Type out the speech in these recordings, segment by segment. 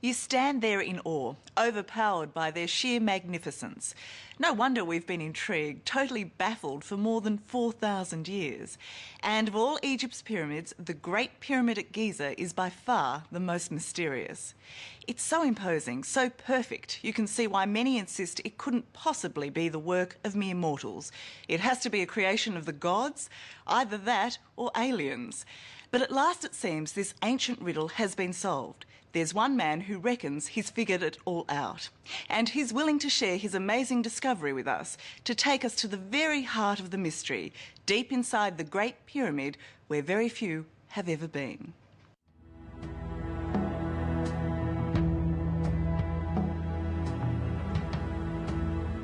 You stand there in awe, overpowered by their sheer magnificence. No wonder we've been intrigued, totally baffled for more than 4,000 years. And of all Egypt's pyramids, the Great Pyramid at Giza is by far the most mysterious. It's so imposing, so perfect, you can see why many insist it couldn't possibly be the work of mere mortals. It has to be a creation of the gods, either that or aliens. But at last it seems this ancient riddle has been solved. There's one man who reckons he's figured it all out. And he's willing to share his amazing discovery with us, to take us to the very heart of the mystery, deep inside the Great Pyramid, where very few have ever been.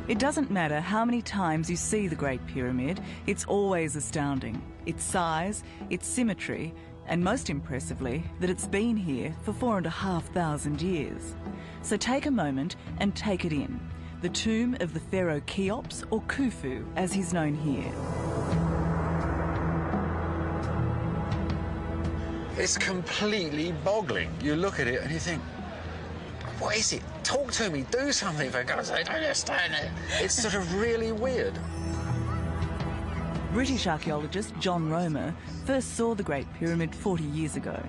It doesn't matter how many times you see the Great Pyramid, it's always astounding. Its size, its symmetry, and most impressively, that it's been here for 4,500 years. So take a moment and take it in. The tomb of the pharaoh Cheops, or Khufu, as he's known here. It's completely boggling. You look at it and you think, what is it? Talk to me, do something, for God's sake, I don't understand it. It's sort of really weird. British archaeologist John Romer first saw the Great Pyramid 40 years ago.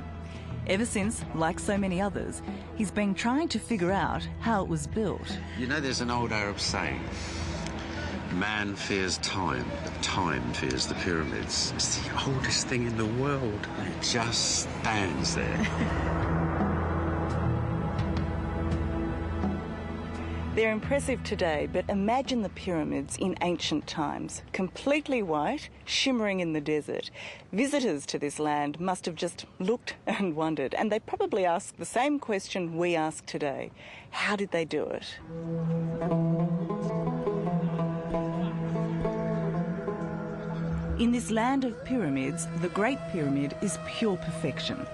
Ever since, like so many others, he's been trying to figure out how it was built. You know, there's an old Arab saying, man fears time, but time fears the pyramids. It's the oldest thing in the world, and it just stands there. They're impressive today, but imagine the pyramids in ancient times, completely white, shimmering in the desert. Visitors to this land must have just looked and wondered, and they probably asked the same question we ask today. How did they do it? In this land of pyramids, the Great Pyramid is pure perfection.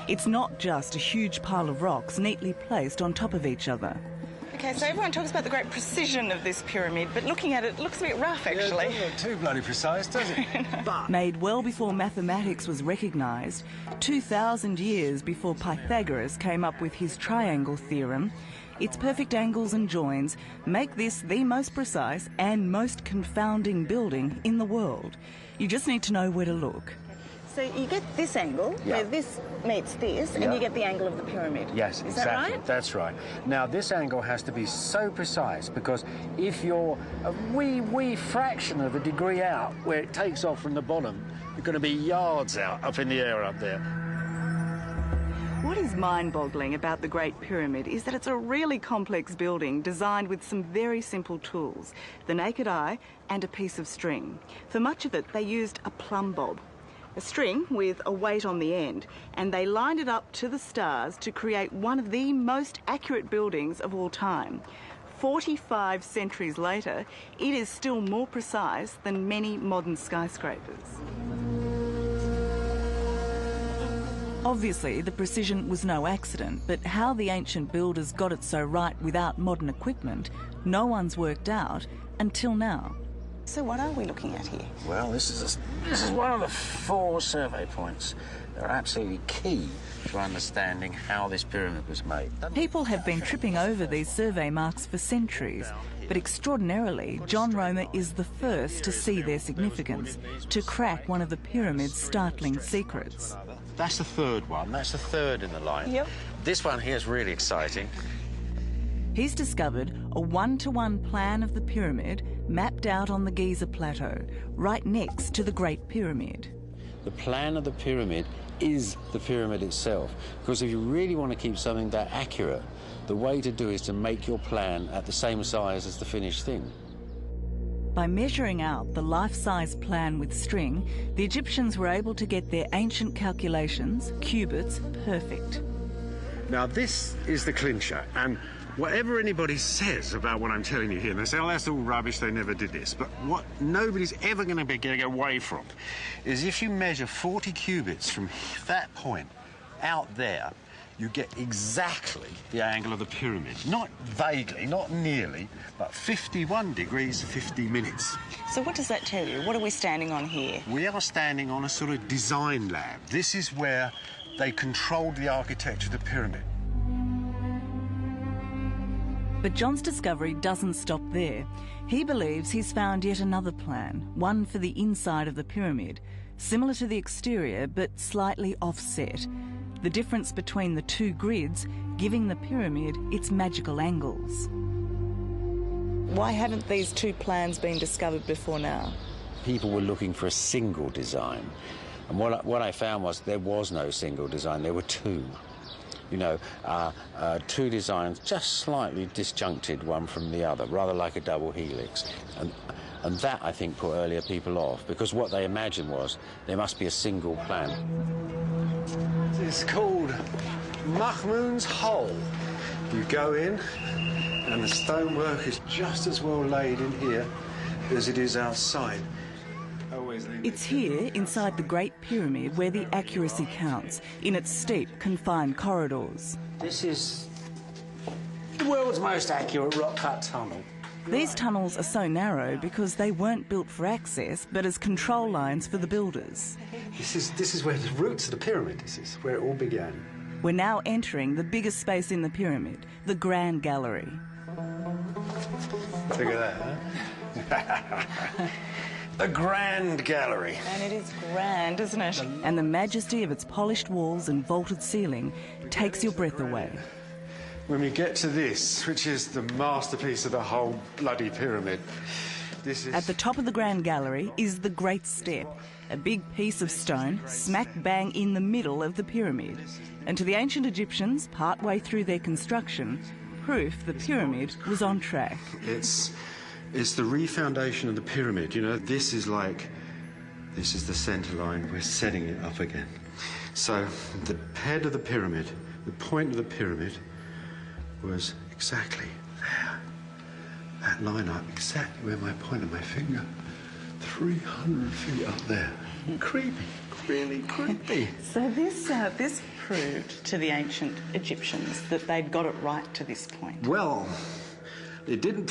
It's not just a huge pile of rocks neatly placed on top of each other. Okay, so everyone talks about the great precision of this pyramid, but looking at it, it looks a bit rough, actually. Yeah, it doesn't look too bloody precise, does it? But made well before mathematics was recognised, 2,000 years before Pythagoras came up with his triangle theorem, its perfect angles and joins make this the most precise and most confounding building in the world. You just need to know where to look. So you get this angle, where this meets this, and you get the angle of the pyramid. Yes, exactly. Is that right? That's right. Now, this angle has to be so precise, because if you're a wee fraction of a degree out where it takes off from the bottom, you're going to be yards out up in the air up there. What is mind-boggling about the Great Pyramid is that it's a really complex building designed with some very simple tools, the naked eye and a piece of string. For much of it, they used a plumb bob, a string with a weight on the end, and they lined it up to the stars to create one of the most accurate buildings of all time. 45 centuries later, it is still more precise than many modern skyscrapers. Obviously, the precision was no accident, but how the ancient builders got it so right without modern equipment, no one's worked out until now. So what are we looking at here? Well, this is one of the 4 survey points. They're absolutely key to understanding how this pyramid was made. People have been tripping over these survey marks for centuries, but extraordinarily, John Romer is the first to see their significance, to crack one of the pyramid's startling secrets. That's the third one. That's the third in the line. Yep. This one here is really exciting. He's discovered a one-to-one plan of the pyramid mapped out on the Giza Plateau, right next to the Great Pyramid. The plan of the pyramid is the pyramid itself, because if you really want to keep something that accurate, the way to do is to make your plan at the same size as the finished thing. By measuring out the life-size plan with string, the Egyptians were able to get their ancient calculations, cubits, perfect. Now, this is the clincher, and whatever anybody says about what I'm telling you here, and they say, oh, that's all rubbish, they never did this, but what nobody's ever going to be getting away from is if you measure 40 cubits from that point out there, you get exactly the angle of the pyramid. Not vaguely, not nearly, but 51 degrees, 50 minutes. So what does that tell you? What are we standing on here? We are standing on a sort of design lab. This is where they controlled the architecture of the pyramid. But John's discovery doesn't stop there. He believes he's found yet another plan, one for the inside of the pyramid, similar to the exterior but slightly offset. The difference between the two grids giving the pyramid its magical angles. Why haven't these two plans been discovered before now? People were looking for a single design. And what I found was there was no single design, there were two. You know, two designs just slightly disjuncted one from the other, rather like a double helix. And that, I think, put earlier people off, because what they imagined was there must be a single plan. It's called Mahmoud's Hole. You go in, and the stonework is just as well laid in here as it is outside. It's here, inside the Great Pyramid, where the accuracy counts, in its steep, confined corridors. This is the world's most accurate rock-cut tunnel. These tunnels are so narrow because they weren't built for access, but as control lines for the builders. This is where the roots of the pyramid, this is where it all began. We're now entering the biggest space in the pyramid, the Grand Gallery. Look at that, huh? The Grand Gallery. And it is grand, isn't it? And the majesty of its polished walls and vaulted ceiling takes your breath away. When we get to this, which is the masterpiece of the whole bloody pyramid, this is... At the top of the Grand Gallery is the Great Step, a big piece of stone smack bang in the middle of the pyramid. And to the ancient Egyptians, partway through their construction, proof the pyramid was on track. It's the refoundation of the pyramid. You know, this is the centre line. We're setting it up again. So the head of the pyramid, the point of the pyramid, was exactly there. That line up, exactly where my point of my finger, 300 feet up there. Creepy, really creepy. So this proved to the ancient Egyptians that they'd got it right to this point. Well, it didn't.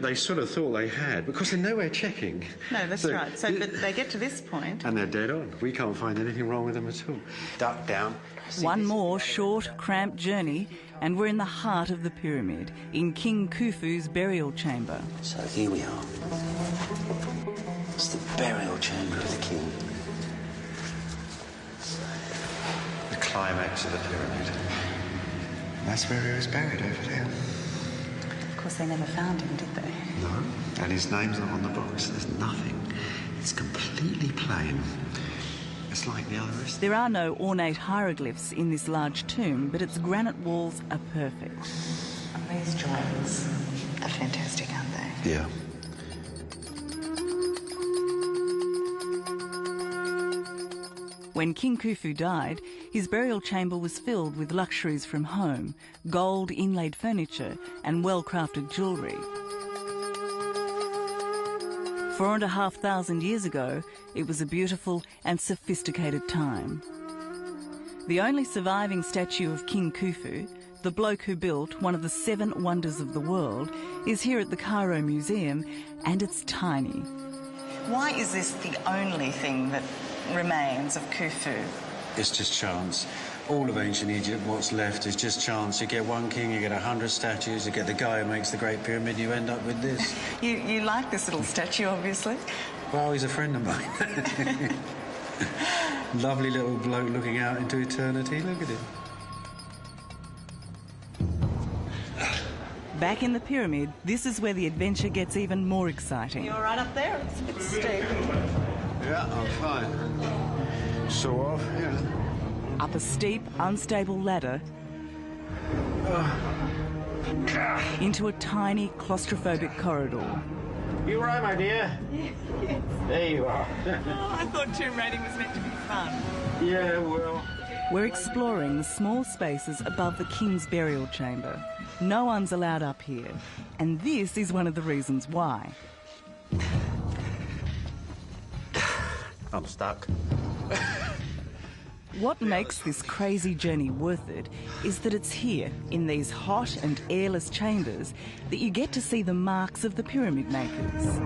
They sort of thought they had, because they're nowhere checking. No, that's right. So, but they get to this point, and they're dead on. We can't find anything wrong with them at all. Duck down. One more short, cramped journey, and we're in the heart of the pyramid, in King Khufu's burial chamber. So here we are. It's the burial chamber of the king. The climax of the pyramid. That's where he was buried, over there. of course, they never found him, did they? No, and his name's not on the box. There's nothing. It's completely plain. It's like the other rest. There are no ornate hieroglyphs in this large tomb, but its granite walls are perfect. And these drawings are fantastic, aren't they? Yeah. When King Khufu died, his burial chamber was filled with luxuries from home, gold inlaid furniture and well-crafted jewellery. 4,500 years ago, it was a beautiful and sophisticated time. The only surviving statue of King Khufu, the bloke who built one of the 7 wonders of the world, is here at the Cairo Museum, and it's tiny. Why is this the only thing that remains of Khufu? It's just chance. All of ancient Egypt, what's left is just chance. You get one king, you get 100 statues, you get the guy who makes the Great Pyramid, you end up with this. You like this little statue, obviously. Well, he's a friend of mine. Lovely little bloke looking out into eternity. Look at him. Back in the pyramid, this is where the adventure gets even more exciting. You're right up there. It's a bit steep. Yeah, I'm fine. Sort of, yeah. Up a steep, unstable ladder into a tiny, claustrophobic corridor. You all right, my dear? Yes. There you are. Oh, I thought tomb raiding was meant to be fun. Yeah, well... We're exploring the small spaces above the king's burial chamber. No one's allowed up here, and this is one of the reasons why. I'm stuck. What makes this crazy journey worth it is that it's here, in these hot and airless chambers, that you get to see the marks of the pyramid makers.